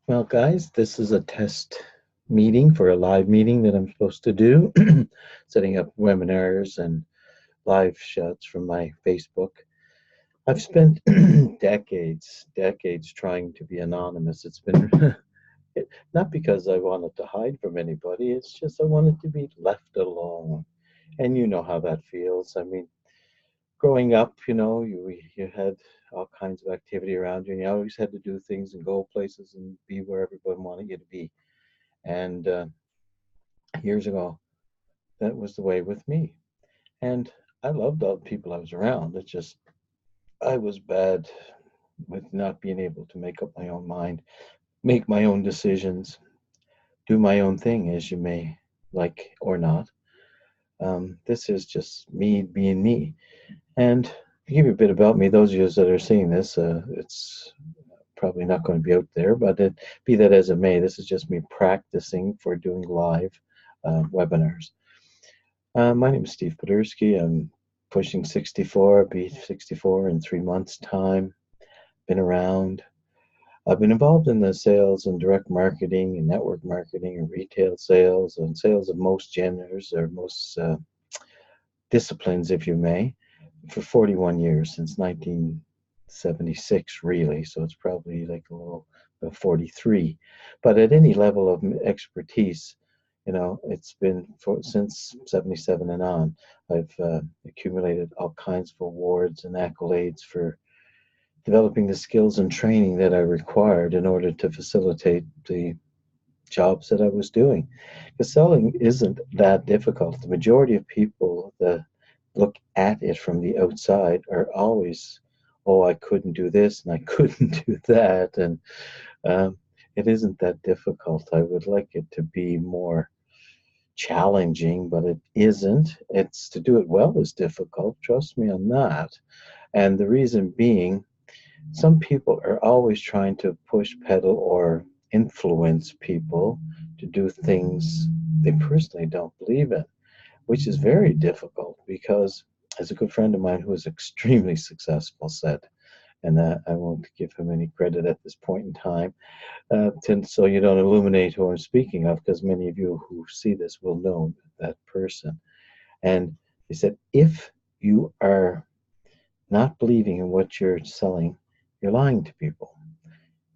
Well, guys, this is a test meeting for a live meeting that I'm supposed to do, setting up webinars and live shots from my Facebook. I've spent decades trying to be anonymous. It's been not because I wanted to hide from anybody, it's just I wanted to be left alone. And you know how that feels. I mean, growing up, you had all kinds of activity around you, and you always had to do things and go places and be where everyone wanted you to be. And years ago, that was the way with me. And I loved all the people I was around. It's just I was bad with not being able to make up my own mind, make my own decisions, do my own thing, as you may like or not. This is just me being me. And to give you a bit about me, those of you that are seeing this, it's probably not going to be out there, but be that as it may, this is just me practicing for doing live webinars. My name is Steve Podursky. I'm pushing 64. I'll be 64 in 3 months' time. Been around. I've been involved in the sales and direct marketing and network marketing and retail sales and sales of most genders or most disciplines, if you may, for 41 years, since 1976, really. So it's probably like a little 43. But at any level of expertise, it's been since 77 and on. I've accumulated all kinds of awards and accolades for developing the skills and training that I required in order to facilitate the jobs that I was doing. Because selling isn't that difficult. The majority of people that look at it from the outside are always, oh, I couldn't do this and I couldn't do that. And um, it isn't that difficult. I would like it to be more challenging, but it isn't. It's to do it well is difficult. Trust me on that. And the reason being, some people are always trying to push, pedal, or influence people to do things they personally don't believe in, which is very difficult because, as a good friend of mine who is extremely successful said, and I won't give him any credit at this point in time, so you don't illuminate who I'm speaking of, because many of you who see this will know that person. And he said, if you are not believing in what you're selling, you're lying to people.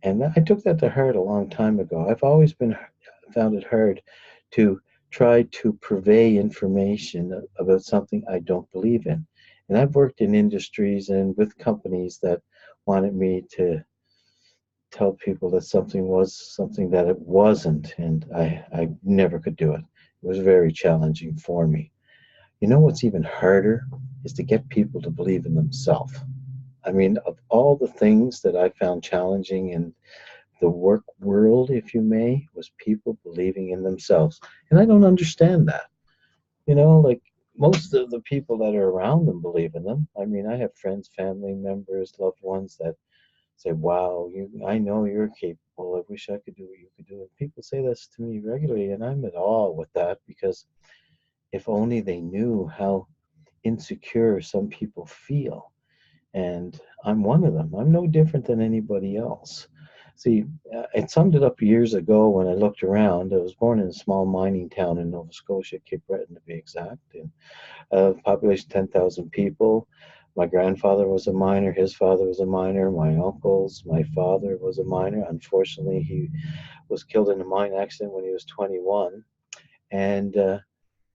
And I took that to heart a long time ago. I've always been found it hard to try to purvey information about something I don't believe in. And I've worked in industries and with companies that wanted me to tell people that something was something that it wasn't, and I never could do it. It was very challenging for me. You know what's even harder is to get people to believe in themselves. I mean, of all the things that I found challenging in the work world, if you may, was people believing in themselves. And I don't understand that. Like most of the people that are around them believe in them. I mean, I have friends, family members, loved ones that say, wow, I know you're capable. I wish I could do what you could do. And people say this to me regularly, and I'm at awe with that because if only they knew how insecure some people feel. And I'm one of them. I'm no different than anybody else. See, I summed it up years ago when I looked around. I was born in a small mining town in Nova Scotia, Cape Breton to be exact, and population 10,000 people. My grandfather was a miner, his father was a miner, my uncles, my father was a miner. Unfortunately, he was killed in a mine accident when he was 21. And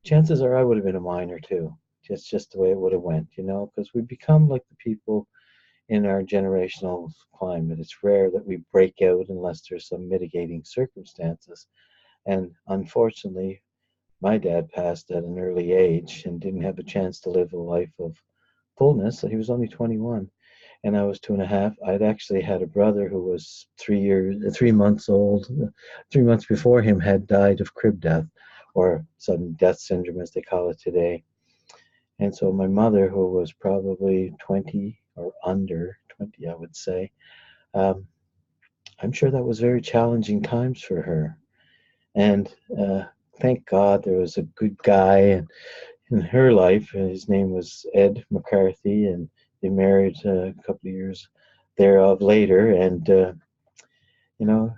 chances are I would have been a miner too. Just the way it would have went, because we become like the people in our generational climate. It's rare that we break out unless there's some mitigating circumstances. And unfortunately, my dad passed at an early age and didn't have a chance to live a life of fullness. So he was only 21, and I was two and a half. I'd actually had a brother who was 3 months old. 3 months before him had died of crib death, or sudden death syndrome, as they call it today. And so my mother, who was probably 20 or under 20, I would say, um, I'm sure that was very challenging times for her. And thank God there was a good guy in her life. His name was Ed McCarthy, and they married a couple of years thereof later. And You know,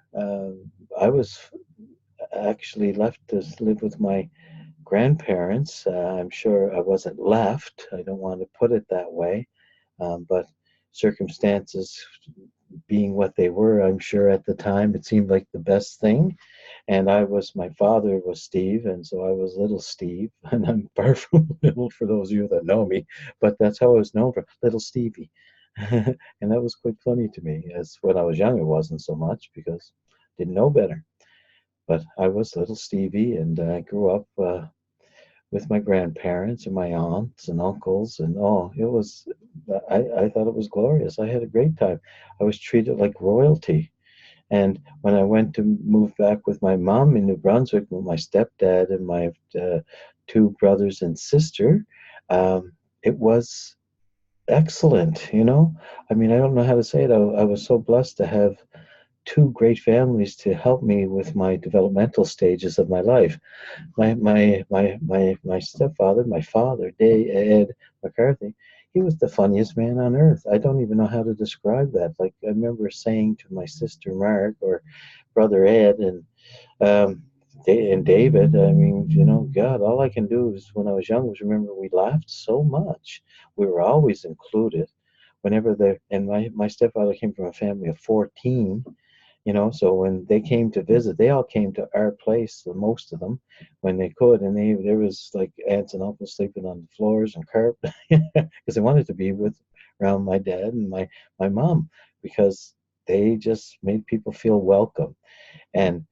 I was actually left to live with my grandparents. I'm sure I wasn't left. I don't want to put it that way, but circumstances being what they were, I'm sure at the time it seemed like the best thing. And my father was Steve, and so I was little Steve, and I'm far from little for those of you that know me, but that's how I was known for, little Stevie. And that was quite funny to me. As when I was young, it wasn't so much because I didn't know better. But I was little Stevie, and I grew up with my grandparents and my aunts and uncles, and oh, I thought it was glorious. I had a great time. I was treated like royalty. And when I went to move back with my mom in New Brunswick with my stepdad and my two brothers and sister, um, it was excellent, you know? I mean, I don't know how to say it. I was so blessed to have two great families to help me with my developmental stages of my life. My stepfather, my father, Ed McCarthy, he was the funniest man on earth. I don't even know how to describe that. Like I remember saying to my sister Mark or brother Ed um, and David, I mean, you know, God, all I can do is when I was young was remember we laughed so much. We were always included. Whenever my stepfather came from a family of 14, you know, so when they came to visit, they all came to our place, the most of them, when they could, and there was like aunts and uncles sleeping on the floors and carpet because they wanted to be with around my dad and my mom because they just made people feel welcome. And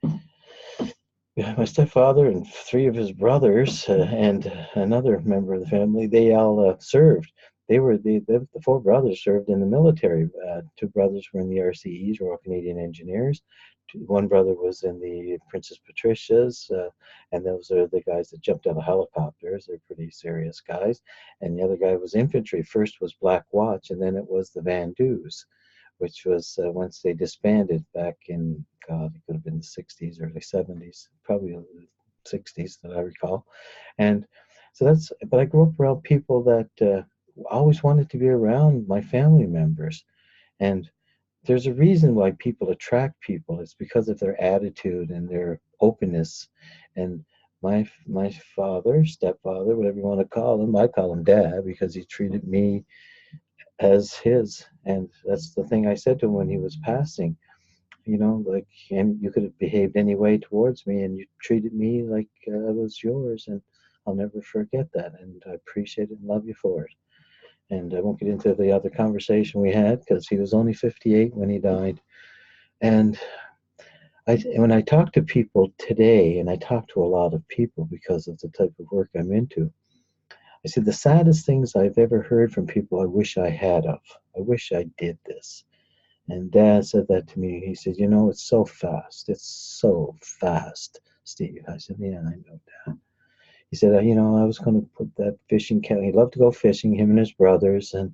my stepfather and three of his brothers and another member of the family, they all served. They were the four brothers served in the military. Two brothers were in the RCEs, Royal Canadian Engineers. One brother was in the Princess Patricias, and those are the guys that jumped out of helicopters. They're pretty serious guys. And the other guy was infantry. First was Black Watch, and then it was the Van Deus, which was once they disbanded back in, God, it could have been the 60s, early 70s, probably the 60s that I recall. And so but I grew up around people that always wanted to be around my family members. And there's a reason why people attract people. It's because of their attitude and their openness. And my father, stepfather, whatever you want to call him, I call him dad because he treated me as his. And that's the thing I said to him when he was passing. You know, like, and you could have behaved any way towards me, and you treated me like I was yours, and I'll never forget that. And I appreciate it and love you for it. And I won't get into the other conversation we had because he was only 58 when he died. And when I talk to people today, and I talk to a lot of people because of the type of work I'm into, I said the saddest things I've ever heard from people I wish I had of. I wish I did this. And Dad said that to me. He said, "You know, it's so fast. It's so fast, Steve." I said, "Yeah, I know, Dad." He said, "You know, I was going to put that fishing camp." He loved to go fishing, him and his brothers, and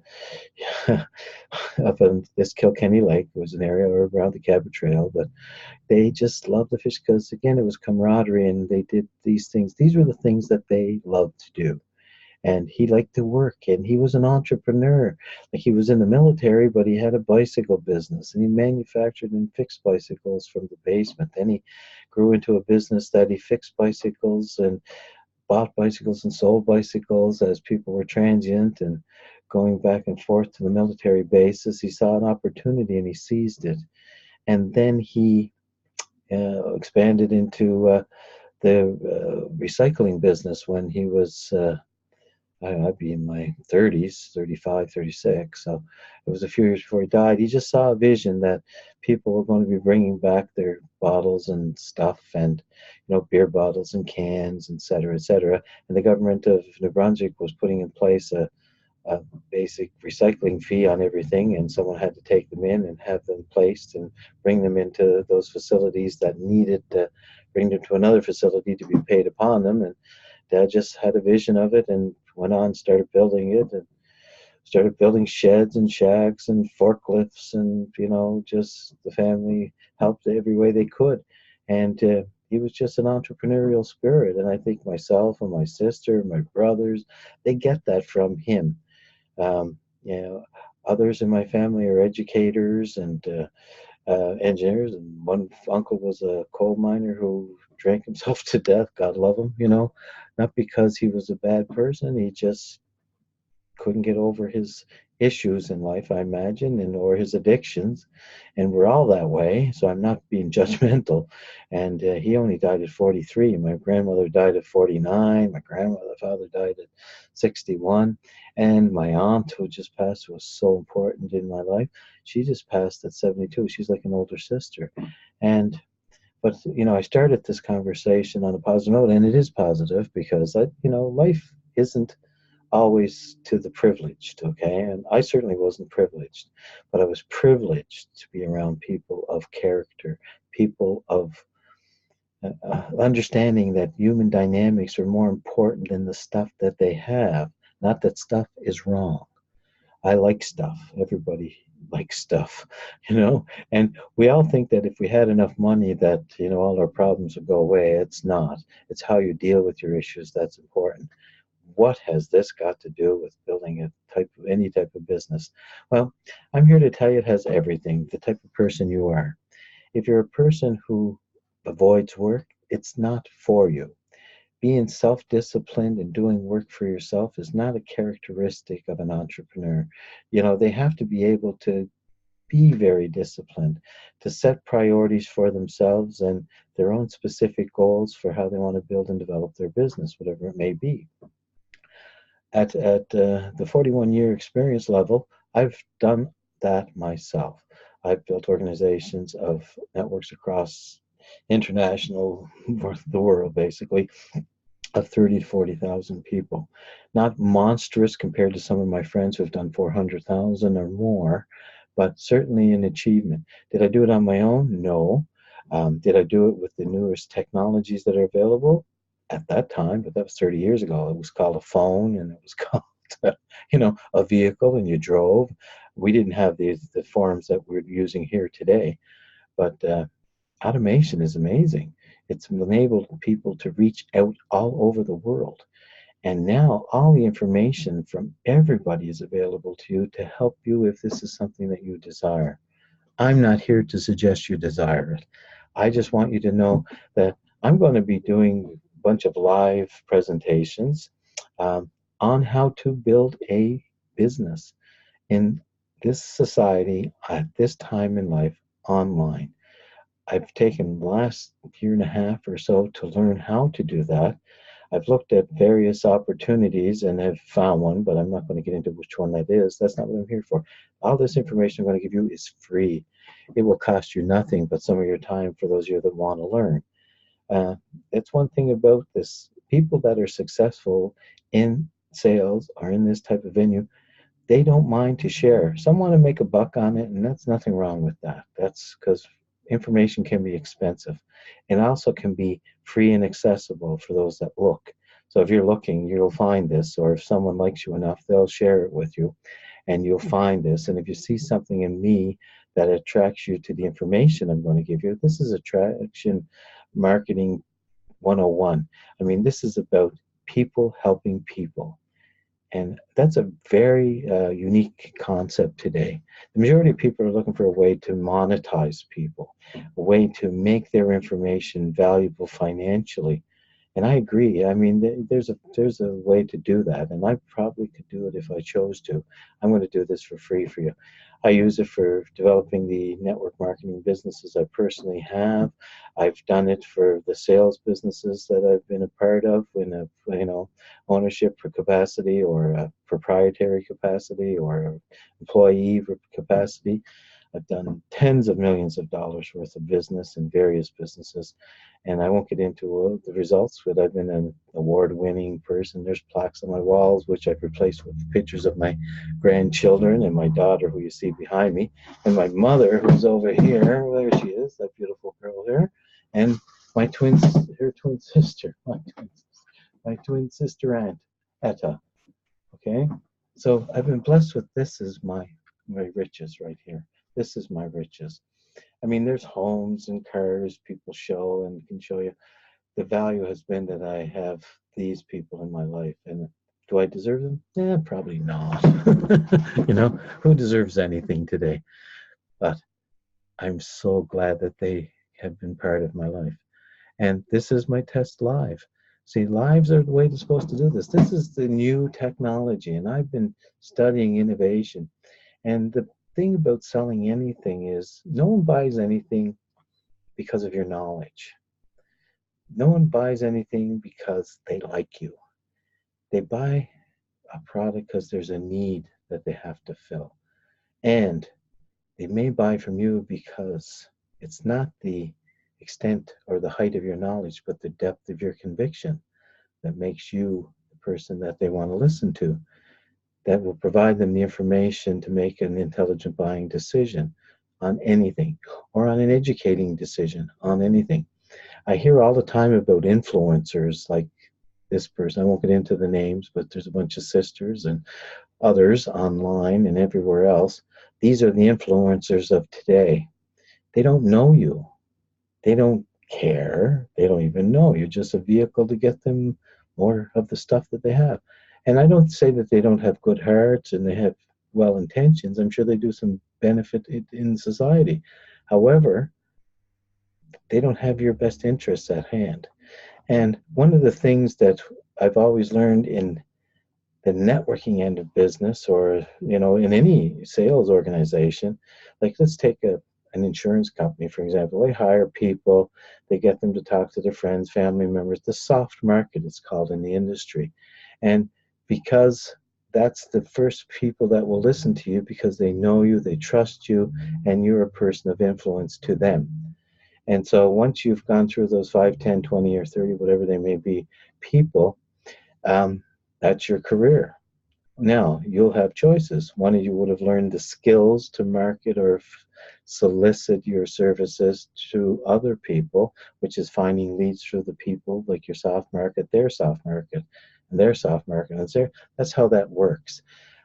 up in this Kilkenny Lake. It was an area around the Cabot Trail, but they just loved the fish because, again, it was camaraderie, and they did these things. These were the things that they loved to do. And he liked to work, and he was an entrepreneur. Like, he was in the military, but he had a bicycle business, and he manufactured and fixed bicycles from the basement. Then he grew into a business that he fixed bicycles and bought bicycles and sold bicycles as people were transient and going back and forth to the military bases. He saw an opportunity and he seized it. And then he expanded into the recycling business when he was I'd be in my 30s, 35, 36. So it was a few years before he died. He just saw a vision that people were going to be bringing back their bottles and stuff and, you know, beer bottles and cans, et cetera, et cetera. And the government of New Brunswick was putting in place a basic recycling fee on everything, and someone had to take them in and have them placed and bring them into those facilities that needed to bring them to another facility to be paid upon them. And Dad just had a vision of it and went on, started building it, and started building sheds and shacks and forklifts, and, you know, just the family helped every way they could. And he was just an entrepreneurial spirit. And I think myself and my sister, my brothers, they get that from him. You know, others in my family are educators and engineers, and one uncle was a coal miner who drank himself to death. God love him, you know, not because he was a bad person. He just couldn't get over his issues in life, I imagine, and or his addictions, and we're all that way. So I'm not being judgmental. And he only died at 43. My grandmother died at 49. My grandmother father died at 61, and my aunt who just passed, who was so important in my life, she just passed at 72. She's like an older sister, and but you know, I started this conversation on a positive note, and it is positive because I, you know, life isn't always to the privileged, okay? And I certainly wasn't privileged, but I was privileged to be around people of character, people of understanding that human dynamics are more important than the stuff that they have, not that stuff is wrong. I like stuff. Everybody likes stuff, you know? And we all think that if we had enough money that, you know, all our problems would go away. It's not. It's how you deal with your issues that's important. What has this got to do with building a type of any type of business? Well, I'm here to tell you it has everything, the type of person you are. If you're a person who avoids work, it's not for you. Being self-disciplined and doing work for yourself is not a characteristic of an entrepreneur. You know, they have to be able to be very disciplined, to set priorities for themselves and their own specific goals for how they want to build and develop their business, whatever it may be. At the 41-year experience level, I've done that myself. I've built organizations of networks across international, the world basically, of 30 to 40,000 people. Not monstrous compared to some of my friends who have done 400,000 or more, but certainly an achievement. Did I do it on my own? No. Did I do it with the newest technologies that are available? At that time, but that was 30 years ago. It was called a phone, and it was called, you know, a vehicle, and you drove. We didn't have the forms that we're using here today, but automation is amazing. It's enabled people to reach out all over the world. And now all the information from everybody is available to you to help you if this is something that you desire. I'm not here to suggest you desire it. I just want you to know that I'm going to be doing a bunch of live presentations um, on how to build a business in this society at this time in life online. I've taken the last year and a half or so to learn how to do that. I've looked at various opportunities and have found one, but I'm not going to get into which one that is. That's not what I'm here for. All this information I'm going to give you is free. It will cost you nothing but some of your time for those of you that want to learn. That's one thing about this. People that are successful in sales or in this type of venue, they don't mind to share. Some want to make a buck on it, and that's nothing wrong with that. That's because information can be expensive and also can be free and accessible for those that look. So if you're looking, you'll find this, or if someone likes you enough, they'll share it with you and you'll find this. And if you see something in me that attracts you to the information I'm going to give you, this is attraction marketing 101. I mean, this is about people helping people. And that's a very unique concept today. The majority of people are looking for a way to monetize people, a way to make their information valuable financially. And I agree. I mean, there's a way to do that, and I probably could do it if I chose to. I'm going to do this for free for you. I use it for developing the network marketing businesses I personally have. I've done it for the sales businesses that I've been a part of in a, you know, ownership for capacity or a proprietary capacity or a employee capacity. I've done tens of millions of dollars worth of business in various businesses, and I won't get into the results, but I've been an award-winning person. There's plaques on my walls, which I've replaced with pictures of my grandchildren and my daughter, who you see behind me, and my mother, who's over here. There she is, that beautiful girl there, and her twin sister, my twin sister aunt, Etta. Okay, so I've been blessed with this as my riches right here. This is my riches. I mean, there's homes and cars people show and can show you. The value has been that I have these people in my life. And do I deserve them? Yeah, probably not. You know, who deserves anything today? But I'm so glad that they have been part of my life. And this is my test live. See, lives are the way they're supposed to do this. This is the new technology, and I've been studying innovation. And the thing about selling anything is no one buys anything because of your knowledge. No one buys anything because they like you. They buy a product because there's a need that they have to fill. And they may buy from you because it's not the extent or the height of your knowledge, but the depth of your conviction that makes you the person that they want to listen to, that will provide them the information to make an intelligent buying decision on anything, or on an educating decision on anything. I hear all the time about influencers like this person. I won't get into the names, but there's a bunch of sisters and others online and everywhere else. These are the influencers of today. They don't know you. They don't care. They don't even know. You're just a vehicle to get them more of the stuff that they have. And I don't say that they don't have good hearts and they have well intentions. I'm sure they do some benefit in society. However, they don't have your best interests at hand. And one of the things that I've always learned in the networking end of business, or in any sales organization, like let's take an insurance company for example. They hire people, they get them to talk to their friends, family members, the soft market it's called in the industry. And because that's the first people that will listen to you, because they know you, they trust you, and you're a person of influence to them. And so once you've gone through those 5, 10, 20, or 30, whatever they may be, people, um, that's your career. Now, you'll have choices. One of you would have learned the skills to market or solicit your services to other people, which is finding leads through the people, like your soft market, their soft market, and their soft market. And that's how that works.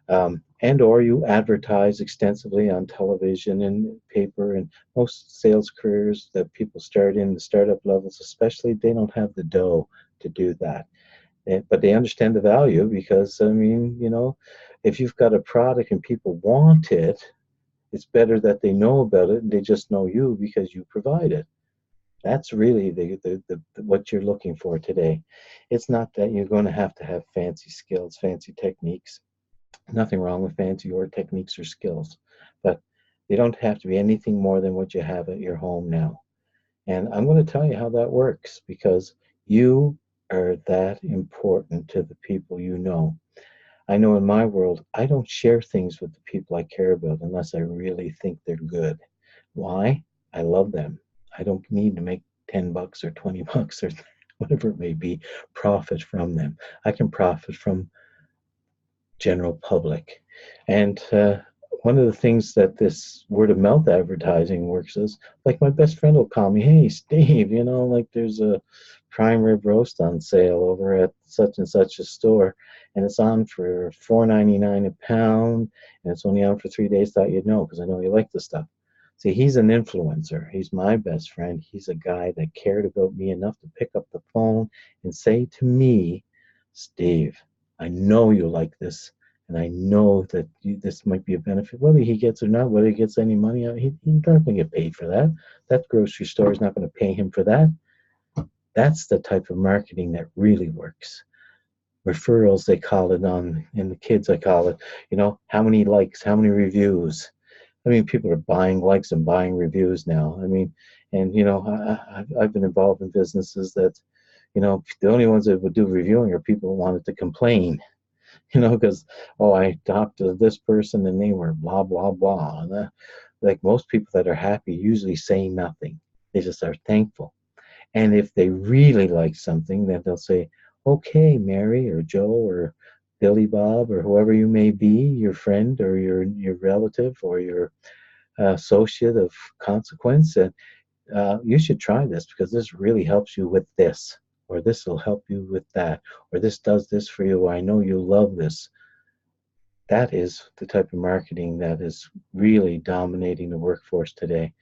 And or you advertise extensively on television and paper, and most sales careers that people start in the startup levels especially, they don't have the dough to do that. But they understand the value, because I mean, if you've got a product and people want it, it's better that they know about it and they just know you because you provide it. That's really the what you're looking for today. It's not that you're going to have fancy skills, fancy techniques. Nothing wrong with fancy or techniques or skills, but they don't have to be anything more than what you have at your home now. And I'm going to tell you how that works, because you are that important to the people you know. I know in my world, I don't share things with the people I care about unless I really think they're good. Why? I love them. I don't need to make 10 bucks or 20 bucks or whatever it may be, profit from them. I can profit from general public. And one of the things that this word of mouth advertising works is, like, my best friend will call me, hey, Steve, like there's a prime rib roast on sale over at such and such a store, and it's on for $4.99 a pound, and it's only on for 3 days. Thought you'd know because I know you like the stuff. See, he's an influencer. He's my best friend. He's a guy that cared about me enough to pick up the phone and say to me, Steve, I know you like this, and I know that this might be a benefit. Whether he gets or not, whether he gets any money out, he's not going to get paid for that. That grocery store is not going to pay him for that. That's the type of marketing that really works. Referrals, they call it in the kids, I call it, how many likes, how many reviews. I mean, people are buying likes and buying reviews now. I mean, and I've been involved in businesses that, the only ones that would do reviewing are people who wanted to complain, because, oh, I talked to this person and they were blah, blah, blah. And like most people that are happy usually say nothing. They just are thankful. And if they really like something, then they'll say, okay, Mary or Joe or Billy Bob or whoever you may be, your friend or your relative or your associate of consequence, and you should try this because this really helps you with this, or this will help you with that, or this does this for you. I know you love this. That is the type of marketing that is really dominating the workforce today.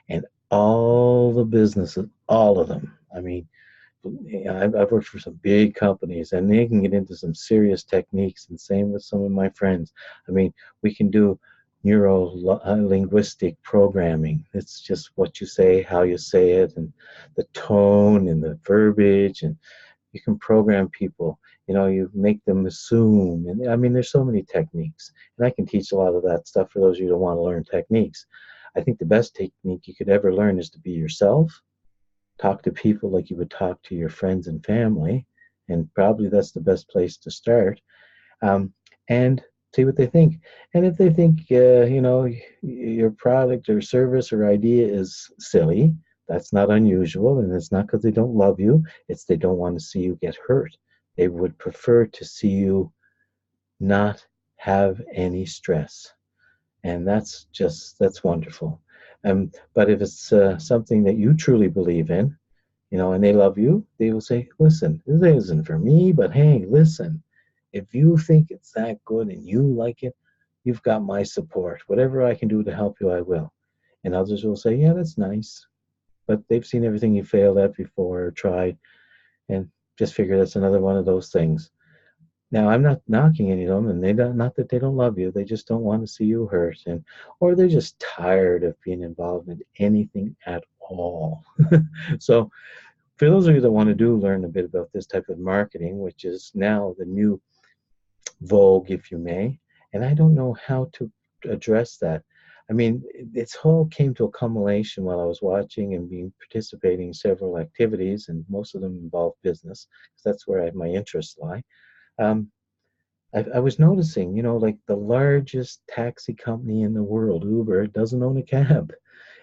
And all the businesses, all of them, I mean, I've worked for some big companies and they can get into some serious techniques, and same with some of my friends. I mean, we can do linguistic programming. It's just what you say, how you say it, and the tone and the verbiage, and you can program people. You make them assume, and I mean, there's so many techniques, and I can teach a lot of that stuff for those of you that want to learn techniques. I think the best technique you could ever learn is to be yourself. Talk to people like you would talk to your friends and family, and probably that's the best place to start. And see what they think. And if they think, your product or service or idea is silly, that's not unusual, and it's not because they don't love you. It's they don't want to see you get hurt. They would prefer to see you not have any stress, and that's wonderful. But if it's something that you truly believe in, and they love you, they will say, listen, this isn't for me, but hey, listen, if you think it's that good and you like it, you've got my support. Whatever I can do to help you, I will. And others will say, yeah, that's nice. But they've seen everything you failed at before or tried, and just figure that's another one of those things. Now, I'm not knocking any of them, and they don't, not that they don't love you, they just don't want to see you hurt, or they're just tired of being involved in anything at all. So, for those of you that want to learn a bit about this type of marketing, which is now the new vogue, if you may, and I don't know how to address that. I mean, it's all came to a culmination while I was watching and being participating in several activities, and most of them involve business, because that's where my interests lie. Um, I was noticing, like the largest taxi company in the world, Uber, doesn't own a cab.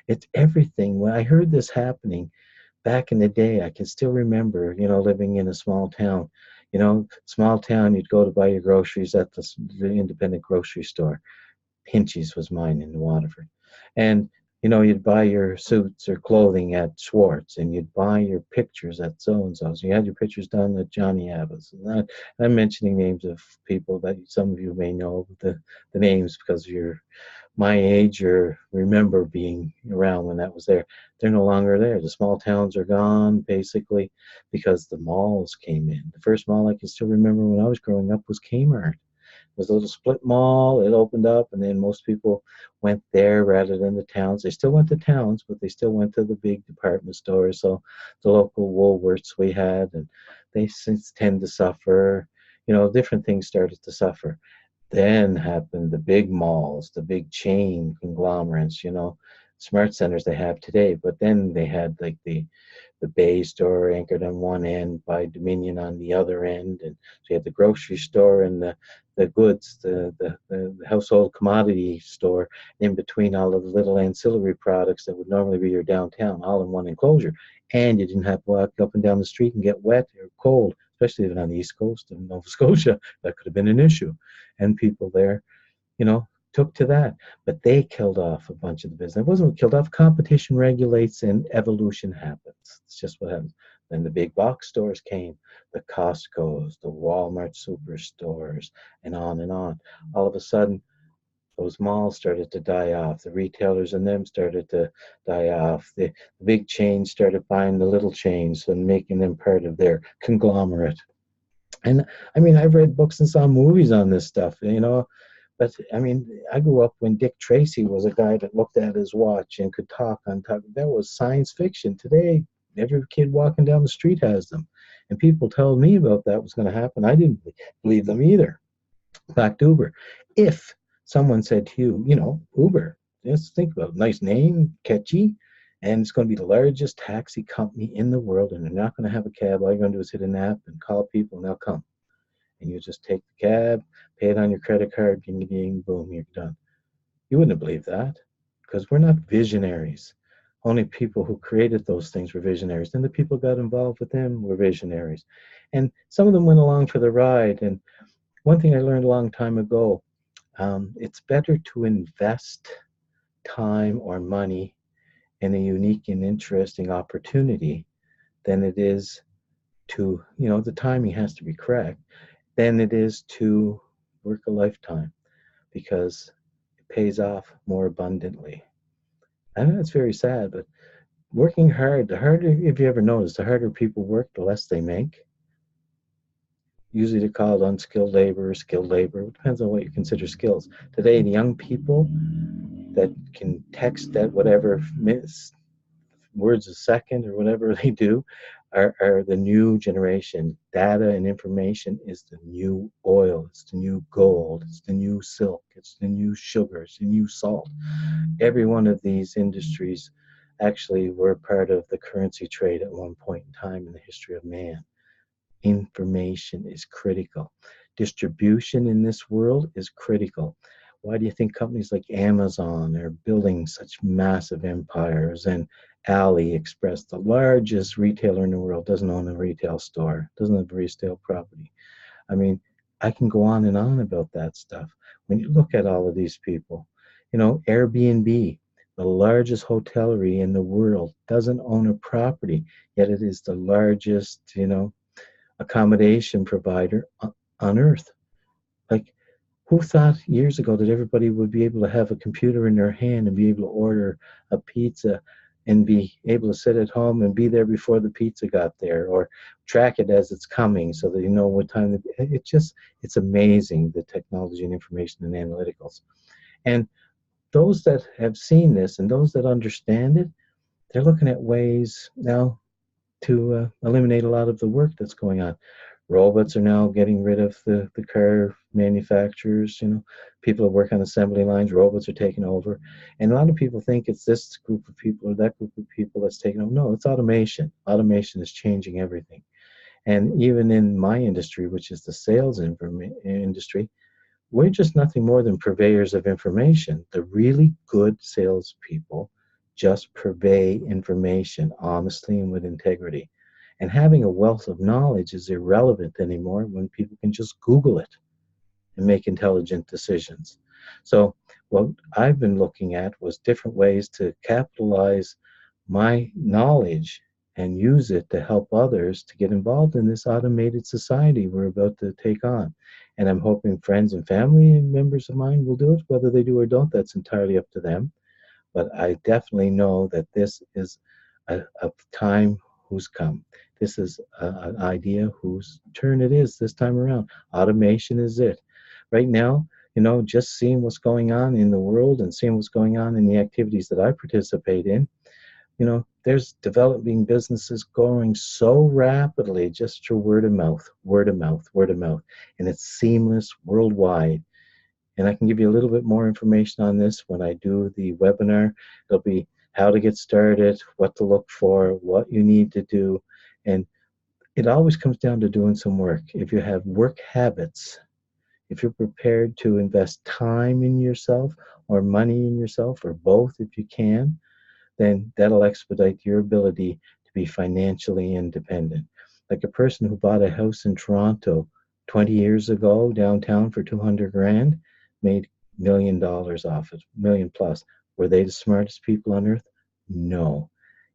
It's everything. When I heard this happening back in the day, I can still remember, living in a small town. Small town, you'd go to buy your groceries at the independent grocery store. Pinchies was mine in Waterford. And, you'd buy your suits or clothing at Schwartz, and you'd buy your pictures at so-and-so's. You had your pictures done at Johnny Abbas. And I'm mentioning names of people that some of you may know the names because you're my age or remember being around when that was there. They're no longer there. The small towns are gone, basically, because the malls came in. The first mall I can still remember when I was growing up was Kmart. It was a little split mall. It opened up, and then most people went there rather than the towns. They still went to towns, but they still went to the big department stores. So the local Woolworths we had, and they since tend to suffer. Different things started to suffer. Then happened the big malls, the big chain conglomerates, smart centers they have today. But then they had like the Bay store anchored on one end by Dominion on the other end, and so you had the grocery store and the goods, the household commodity store in between all of the little ancillary products that would normally be your downtown, all in one enclosure. And you didn't have to walk up and down the street and get wet or cold, especially even on the East Coast of Nova Scotia. That could have been an issue. And people there, took to that. But they killed off a bunch of the business. It wasn't killed off. Competition regulates and evolution happens. It's just what happens. Then the big box stores came, the Costco's, the Walmart superstores, and on and on. All of a sudden, those malls started to die off. The retailers and them started to die off. The big chains started buying the little chains and making them part of their conglomerate. And I mean, I've read books and saw movies on this stuff, but I mean, I grew up when Dick Tracy was a guy that looked at his watch and could talk on top. That was science fiction. Today, every kid walking down the street has them. And people told me about that was going to happen. I didn't believe them either. Back to Uber. If someone said to you, Uber, just think about it, nice name, catchy, and it's going to be the largest taxi company in the world, and they're not going to have a cab. All you're going to do is hit an app and call people, and they'll come. And you just take the cab, pay it on your credit card, ding, ding, boom, you're done. You wouldn't believe that because we're not visionaries. Only people who created those things were visionaries. Then the people got involved with them were visionaries. And some of them went along for the ride. And one thing I learned a long time ago, it's better to invest time or money in a unique and interesting opportunity than it is to, the timing has to be correct, than it is to work a lifetime because it pays off more abundantly. I know it's very sad, but working hard, the harder, if you ever notice, the harder people work, the less they make. usually they're called unskilled labor or skilled labor. It depends on what you consider skills. Today, the young people that can text at whatever words a second or whatever they do are the new generation. Data and information is the new oil, it's the new gold, it's the new silk, it's the new sugar, it's the new salt. Every one of these industries actually were part of the currency trade at one point in time in the history of man. Information is critical. Distribution in this world is critical. Why do you think companies like Amazon are building such massive empires, and AliExpress, the largest retailer in the world, doesn't own a retail store, doesn't have retail property? I mean, I can go on and on about that stuff. When you look at all of these people, Airbnb, the largest hotellery in the world, doesn't own a property, yet it is the largest, accommodation provider on earth. Like, who thought years ago that everybody would be able to have a computer in their hand and be able to order a pizza and be able to sit at home and be there before the pizza got there, or track it as it's coming so that you know what time it's amazing, the technology and information and analyticals. And those that have seen this and those that understand it, they're looking at ways now to eliminate a lot of the work that's going on. Robots are now getting rid of the car manufacturers. People that work on assembly lines, robots are taking over. And a lot of people think it's this group of people or that group of people that's taking over. No, it's automation. Automation is changing everything. And even in my industry, which is the sales industry, we're just nothing more than purveyors of information. The really good salespeople just purvey information honestly and with integrity. And having a wealth of knowledge is irrelevant anymore when people can just Google it and make intelligent decisions. So what I've been looking at was different ways to capitalize my knowledge and use it to help others to get involved in this automated society we're about to take on. And I'm hoping friends and family members of mine will do it. Whether they do or don't, that's entirely up to them. But I definitely know that this is a time who's come. This is an idea whose turn it is this time around. Automation is it. Right now, just seeing what's going on in the world and seeing what's going on in the activities that I participate in, there's developing businesses growing so rapidly just through word of mouth, word of mouth, word of mouth. And it's seamless worldwide. And I can give you a little bit more information on this when I do the webinar. It'll be how to get started, what to look for, what you need to do. And it always comes down to doing some work. If you have work habits, if you're prepared to invest time in yourself or money in yourself or both if you can, then that'll expedite your ability to be financially independent. Like a person who bought a house in Toronto 20 years ago downtown for 200 grand made $1 million off it, million plus. Were they the smartest people on earth? No.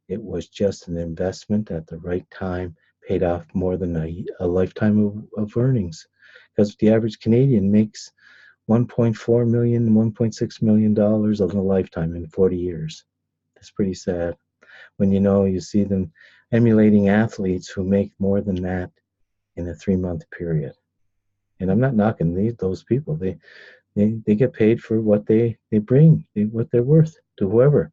It was just an investment at the right time, paid off more than a lifetime of earnings. Because the average Canadian makes 1.4 million, $1.6 million in a lifetime in 40 years. It's pretty sad when you see them emulating athletes who make more than that in a 3-month period. And I'm not knocking those people. They get paid for what they bring, what they're worth to whoever.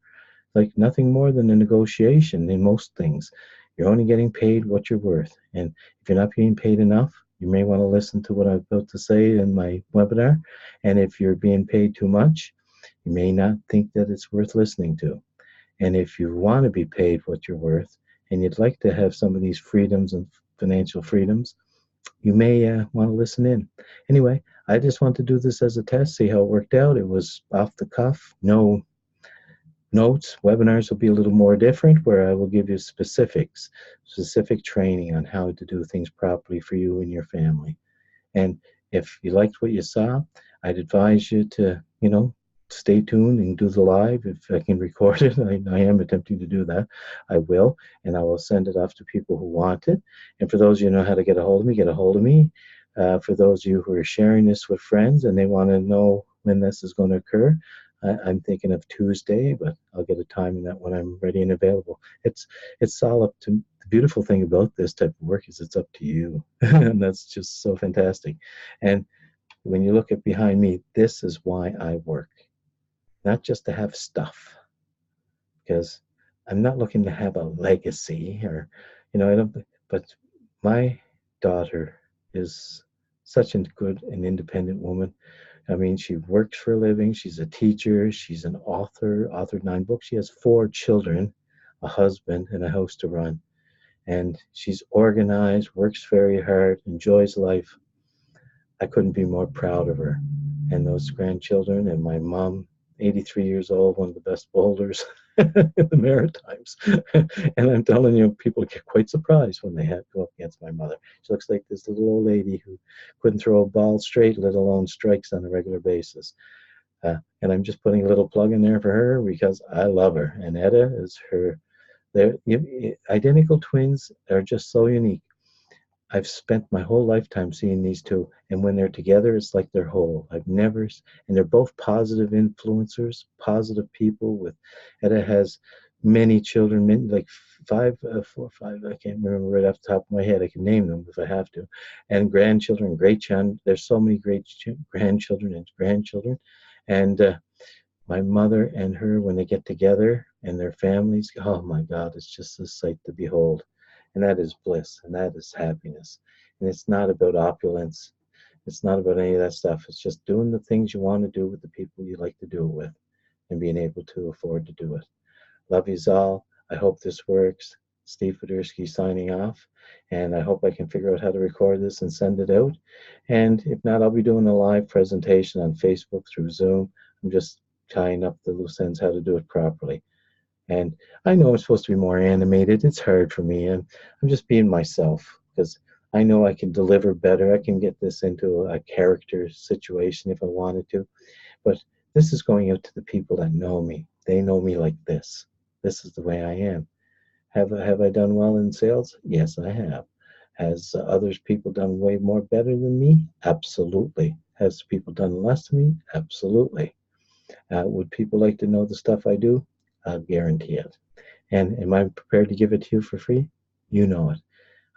Like nothing more than a negotiation in most things. You're only getting paid what you're worth. And if you're not being paid enough, you may want to listen to what I'm about to say in my webinar. And if you're being paid too much, you may not think that it's worth listening to. And if you want to be paid what you're worth and you'd like to have some of these freedoms and financial freedoms, you may want to listen in. Anyway, I just want to do this as a test, see how it worked out. It was off the cuff, no notes. Webinars will be a little more different, where I will give you specific training on how to do things properly for you and your family. And if you liked what you saw, I'd advise you to, stay tuned and do the live. If I can record it, I am attempting to do that. I will, and I will send it off to people who want it. And for those of you who know how to get a hold of me, get a hold of me. For those of you who are sharing this with friends and they want to know when this is going to occur, I'm thinking of Tuesday, but I'll get a time in that when I'm ready and available. It's all up to the beautiful thing about this type of work is it's up to you. And that's just so fantastic. And when you look at behind me, this is why I work, not just to have stuff, because I'm not looking to have a legacy or, I don't, but my daughter is such a good and independent woman. I mean, she works for a living. She's a teacher. She's an author, authored 9 books. She has 4 children, a husband, and a house to run. And she's organized, works very hard, enjoys life. I couldn't be more proud of her. And those grandchildren and my mom, 83 years old, one of the best bowlers in the Maritimes. And I'm telling you, people get quite surprised when they have to go up against my mother. She looks like this little old lady who couldn't throw a ball straight, let alone strikes on a regular basis. And I'm just putting a little plug in there for her because I love her. And Etta is her. They're, identical twins are just so unique. I've spent my whole lifetime seeing these two, and when they're together, it's like they're whole. And they're both positive influencers, positive people. With Etta has many children, like 5, 4, 5. I can't remember right off the top of my head. I can name them if I have to, and grandchildren, There's so many great grandchildren and grandchildren, and my mother and her when they get together and their families. Oh my God, it's just a sight to behold. And that is bliss, and that is happiness. And it's not about opulence. It's not about any of that stuff. It's just doing the things you want to do with the people you like to do it with and being able to afford to do it. Love you all. I hope this works. Steve Podursky signing off. And I hope I can figure out how to record this and send it out. And if not, I'll be doing a live presentation on Facebook through Zoom. I'm just tying up the loose ends how to do it properly. And I know I'm supposed to be more animated. It's hard for me. I'm just being myself because I know I can deliver better. I can get this into a character situation if I wanted to. But this is going out to the people that know me. They know me like this. This is the way I am. Have I done well in sales? Yes, I have. Has others people done way more better than me? Absolutely. Has people done less than me? Absolutely. Would people like to know the stuff I do? I'll guarantee it. And am I prepared to give it to you for free? You know it.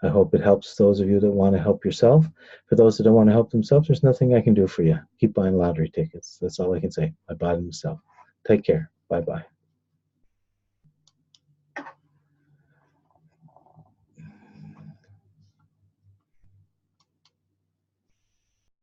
I hope it helps those of you that want to help yourself. For those that don't want to help themselves, there's nothing I can do for you. Keep buying lottery tickets. That's all I can say. I buy them myself. Take care. Bye-bye.